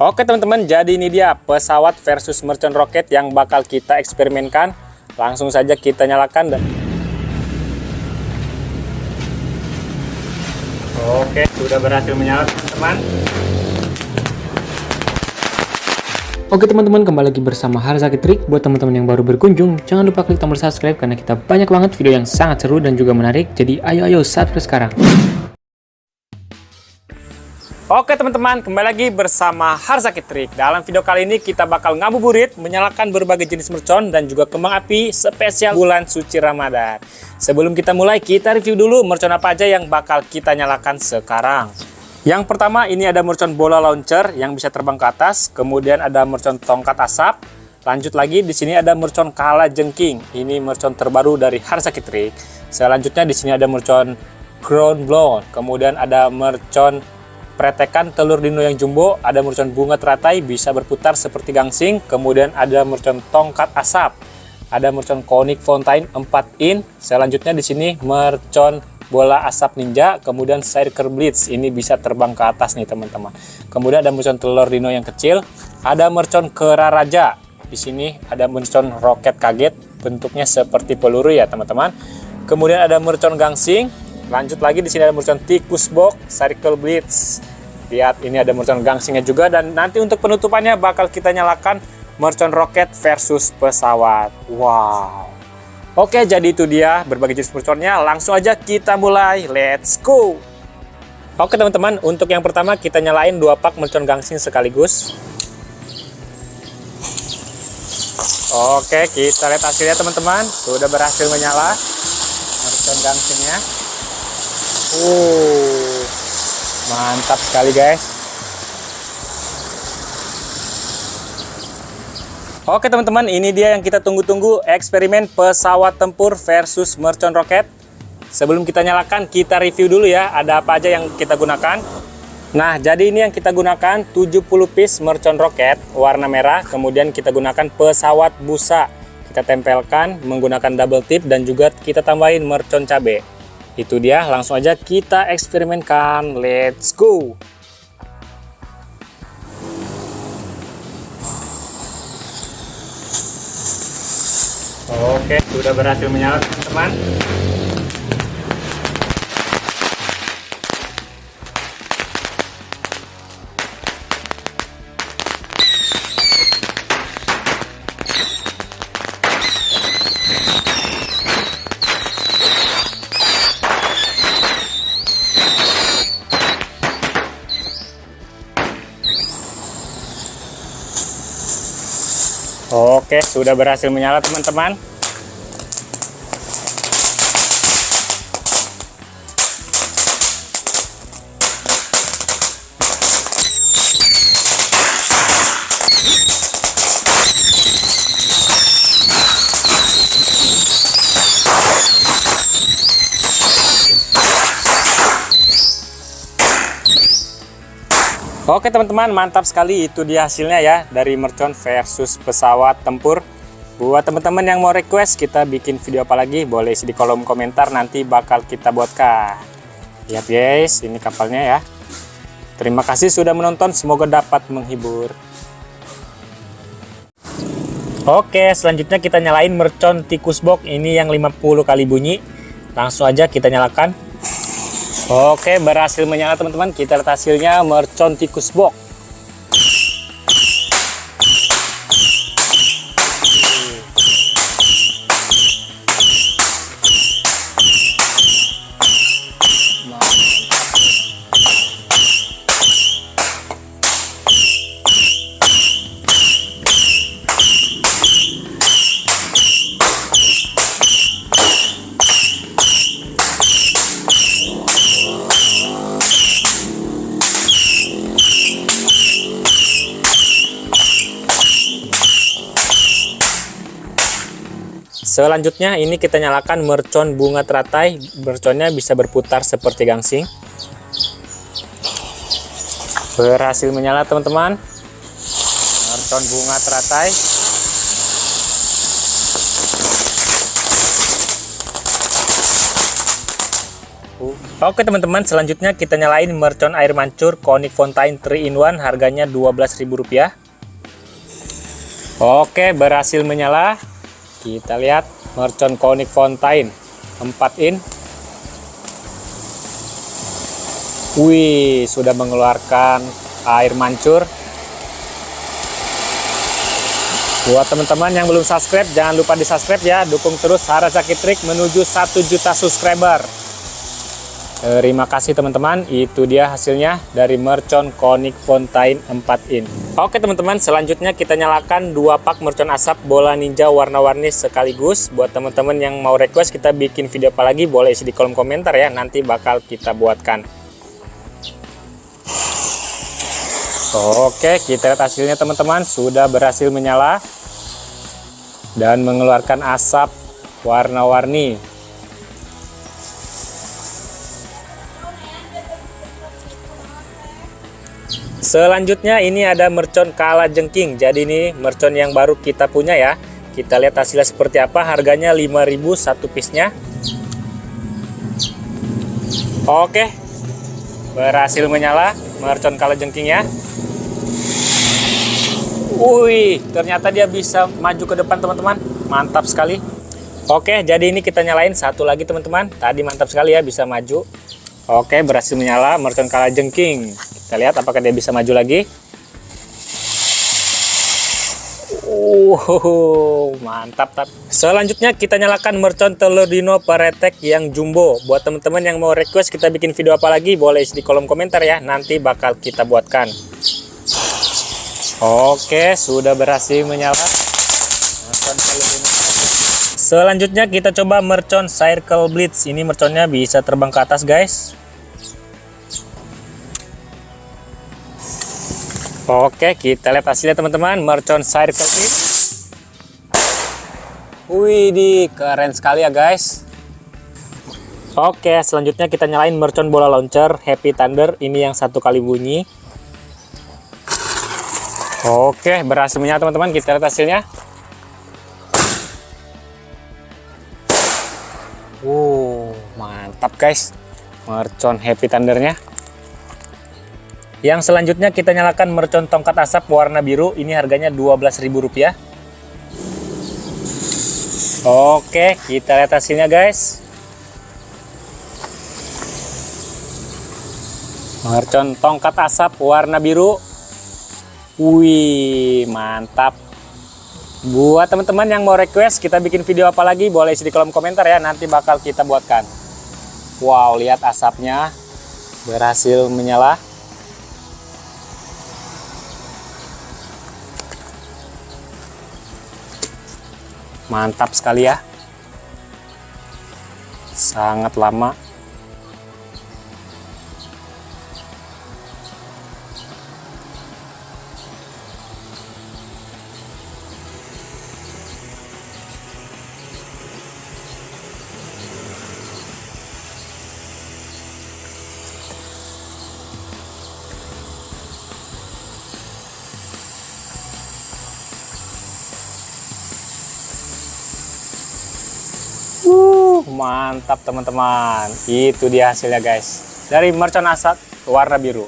Oke teman-teman, jadi ini dia pesawat versus mercon roket yang bakal kita eksperimenkan. Langsung saja kita nyalakan dan oke, sudah berhasil menyala teman-teman. Oke teman-teman, kembali lagi bersama Harzaki Trik. Buat teman-teman yang baru berkunjung, jangan lupa klik tombol subscribe karena kita banyak banget video yang sangat seru dan juga menarik. Jadi ayo subscribe sekarang. Oke teman-teman, kembali lagi bersama Harzaki Trik. Dalam video kali ini kita bakal ngabuburit menyalakan berbagai jenis mercon dan juga kembang api spesial bulan suci Ramadan. Sebelum kita mulai, kita review dulu mercon apa aja yang bakal kita nyalakan sekarang. Yang pertama, ini ada mercon bola launcher yang bisa terbang ke atas, kemudian ada mercon tongkat asap. Lanjut lagi, di sini ada mercon kala jengking. Ini mercon terbaru dari Harzaki Trik. Selanjutnya di sini ada mercon crown blown, kemudian ada mercon pretekan telur dino yang jumbo, ada mercon bunga teratai bisa berputar seperti gangsing, kemudian ada mercon tongkat asap, ada mercon konik fountain 4 in. Selanjutnya di sini mercon bola asap ninja, kemudian circle blitz, ini bisa terbang ke atas nih teman-teman. Kemudian ada mercon telur dino yang kecil, ada mercon kera raja. Di sini ada mercon roket kaget, bentuknya seperti peluru ya teman-teman. Kemudian ada mercon gangsing. Lanjut lagi, di sini ada mercon tikus box, circle blitz. Lihat, ini ada mercon gangsingnya juga, dan nanti untuk penutupannya bakal kita nyalakan mercon roket versus pesawat. Wow. Oke, jadi itu dia berbagai jenis merconnya. Langsung aja kita mulai. Let's go. Oke teman-teman, untuk yang pertama kita nyalain 2 pak mercon gangsing sekaligus. Oke, kita lihat hasilnya teman-teman. Sudah berhasil menyala mercon gangsingnya. Mantap sekali guys. Oke teman-teman, ini dia yang kita tunggu-tunggu, eksperimen pesawat tempur versus mercon roket. Sebelum kita nyalakan, kita review dulu ya, ada apa aja yang kita gunakan. Nah, jadi ini yang kita gunakan 70 piece mercon roket warna merah, kemudian kita gunakan pesawat busa. Kita tempelkan menggunakan double tip dan juga kita tambahin mercon cabe. Itu dia, langsung aja kita eksperimenkan. Let's go. Oke, sudah berhasil menyala teman-teman. Oke, sudah berhasil menyala teman-teman. Oke teman-teman, mantap sekali, itu dia hasilnya ya dari mercon versus pesawat tempur. Buat teman-teman yang mau request kita bikin video apa lagi, boleh isi di kolom komentar, nanti bakal kita buatkan. Lihat guys, ini kapalnya ya. Terima kasih sudah menonton, semoga dapat menghibur. Oke, selanjutnya kita nyalain mercon tikus box, ini yang 50 kali bunyi. Langsung aja kita nyalakan. Oke, berhasil menyala teman-teman. Kita lihat hasilnya mercon tikus box. Selanjutnya ini kita nyalakan mercon bunga teratai, merconnya bisa berputar seperti gangsing. Berhasil menyala teman-teman, mercon bunga teratai. Oke teman-teman, selanjutnya kita nyalain mercon air mancur Conic Fountain 3 in 1, harganya Rp12.000. Oke, berhasil menyala. Kita lihat mercon Conic Fountain 4 in. Wih, sudah mengeluarkan air mancur. Buat teman-teman yang belum subscribe, jangan lupa di subscribe ya. Dukung terus Harazaki Trik menuju 1 juta subscriber. Terima kasih teman-teman. Itu dia hasilnya dari mercon Conic Fountain 4 in. Oke teman-teman, selanjutnya kita nyalakan 2 pak mercon asap bola ninja warna-warni sekaligus. Buat teman-teman yang mau request kita bikin video apa lagi, boleh isi di kolom komentar ya. Nanti bakal kita buatkan. Oke, kita lihat hasilnya teman-teman. Sudah berhasil menyala dan mengeluarkan asap warna-warni. Selanjutnya ini ada mercon kalajengking. Jadi ini mercon yang baru kita punya ya. Kita lihat hasilnya seperti apa. Harganya 5.000 satu piece-nya. Oke, berhasil menyala mercon kalajengking ya. Wih, ternyata dia bisa maju ke depan teman-teman. Mantap sekali. Oke, jadi ini kita nyalain satu lagi teman-teman. Tadi mantap sekali ya, bisa maju. Oke, berhasil menyala mercon kalajengking. Kita lihat apakah dia bisa maju lagi. Mantap. Selanjutnya kita nyalakan mercon telur dino paretek yang jumbo. Buat teman-teman yang mau request kita bikin video apa lagi, boleh isi di kolom komentar ya. Nanti bakal kita buatkan. Oke, sudah berhasil menyala. Selanjutnya kita coba mercon Circle Blitz. Ini merconnya bisa terbang ke atas guys. Oke, kita lihat hasilnya teman-teman. Mercon Circle Blitz. Wih, keren sekali ya guys. Oke, selanjutnya kita nyalain mercon bola launcher Happy Thunder. Ini yang satu kali bunyi. Oke, berhasil menyala teman-teman. Kita lihat hasilnya. Mantap guys. Mercon Happy Thundernya. Yang selanjutnya kita nyalakan mercon tongkat asap warna biru. Ini harganya Rp12.000. Oke, kita lihat hasilnya guys. Mercon tongkat asap warna biru. Wih, mantap. Buat teman-teman yang mau request kita bikin video apa lagi, boleh isi di kolom komentar ya. Nanti bakal kita buatkan. Wow, lihat asapnya berhasil menyala. Mantap sekali ya. Sangat lama. Mantap teman-teman. Itu dia hasilnya guys. Dari mercon asap warna biru.